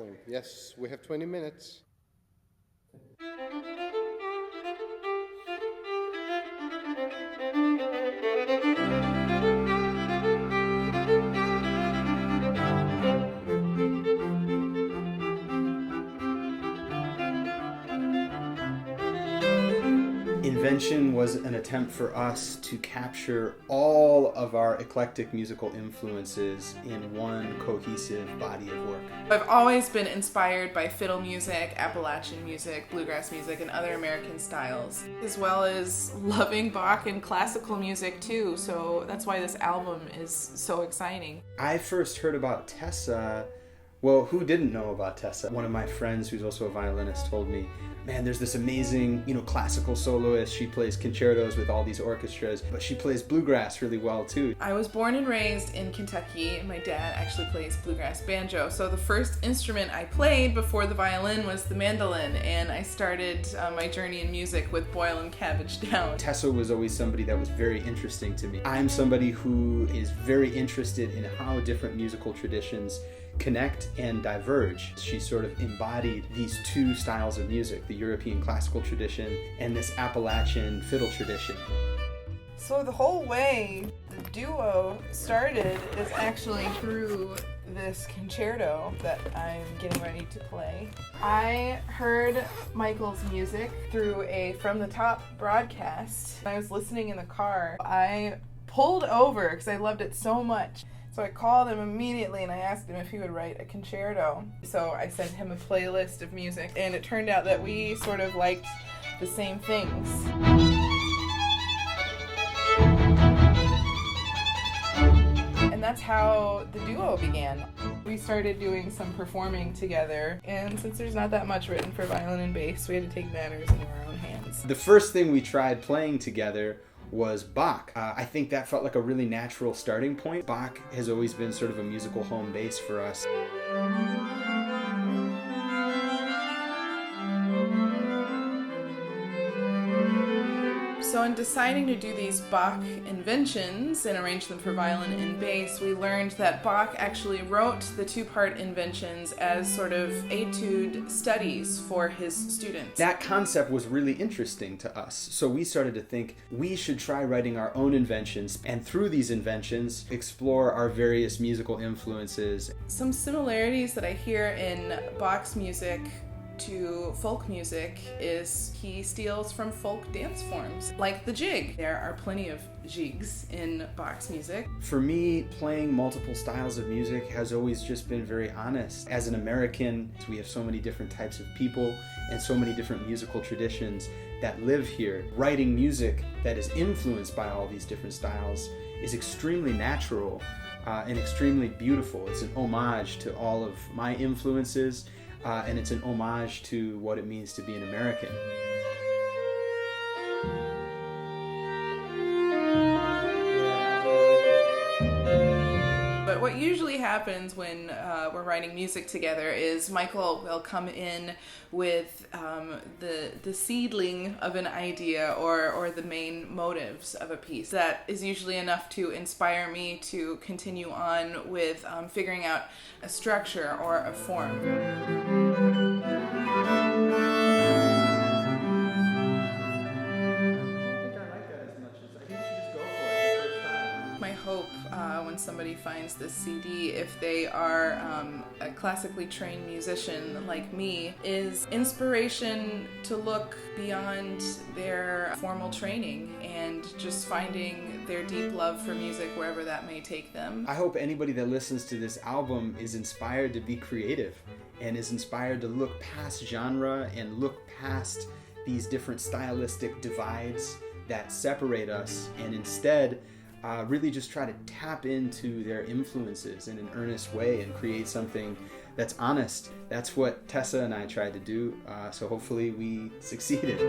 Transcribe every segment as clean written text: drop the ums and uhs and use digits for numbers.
time. Yes, we have 20 minutes. Invention was an attempt for us to capture all of our eclectic musical influences in one cohesive body of work. I've always been inspired by fiddle music, Appalachian music, bluegrass music, and other American styles, as well as loving Bach and classical music too, so that's why this album is so exciting. I first heard about Tessa. Well, who didn't know about Tessa? One of my friends who's also a violinist told me, man, there's this amazing, classical soloist. She plays concertos with all these orchestras, but she plays bluegrass really well too. I was born and raised in Kentucky, and my dad actually plays bluegrass banjo. So the first instrument I played before the violin was the mandolin, and I started my journey in music with Boil and Cabbage Down. Tessa was always somebody that was very interesting to me. I'm somebody who is very interested in how different musical traditions connect and diverge. She sort of embodied these two styles of music, the European classical tradition and this Appalachian fiddle tradition. So the whole way the duo started is actually through this concerto that I'm getting ready to play. I heard Michael's music through a From the Top broadcast. I was listening in the car. I pulled over because I loved it so much. So I called him immediately and I asked him if he would write a concerto. So I sent him a playlist of music, and it turned out that we sort of liked the same things. And that's how the duo began. We started doing some performing together, and since there's not that much written for violin and bass, we had to take matters into our own hands. The first thing we tried playing together was Bach. I think that felt like a really natural starting point. Bach has always been sort of a musical home base for us. So in deciding to do these Bach inventions and arrange them for violin and bass, we learned that Bach actually wrote the two-part inventions as sort of etude studies for his students. That concept was really interesting to us, so we started to think we should try writing our own inventions, and through these inventions, explore our various musical influences. Some similarities that I hear in Bach's music to folk music is he steals from folk dance forms, like the jig. There are plenty of jigs in Bach's music. For me, playing multiple styles of music has always just been very honest. As an American, we have so many different types of people and so many different musical traditions that live here. Writing music that is influenced by all these different styles is extremely natural and extremely beautiful. It's an homage to all of my influences, and it's an homage to what it means to be an American. But what usually happens when we're writing music together is Michael will come in with the seedling of an idea or the main motives of a piece. That is usually enough to inspire me to continue on with figuring out a structure or a form. My hope when somebody finds this CD, if they are a classically trained musician like me, is inspiration to look beyond their formal training and just finding their deep love for music wherever that may take them. I hope anybody that listens to this album is inspired to be creative and is inspired to look past genre and look past these different stylistic divides that separate us, and instead really just try to tap into their influences in an earnest way and create something that's honest. That's what Tessa and I tried to do, so hopefully we succeeded.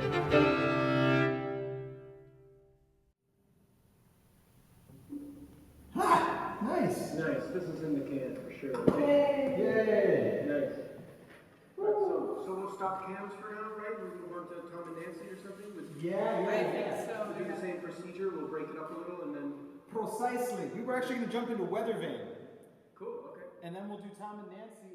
Ah, nice. Nice. This is in the can for sure. Yay! Nice. So we'll stop cams for now, right? We'll move on to Tom and Nancy or something? Yeah. I think so. We'll do the same procedure. We'll break it up a little and then... Precisely. We were actually going to jump into Weather Vane. Cool, okay. And then we'll do Tom and Nancy.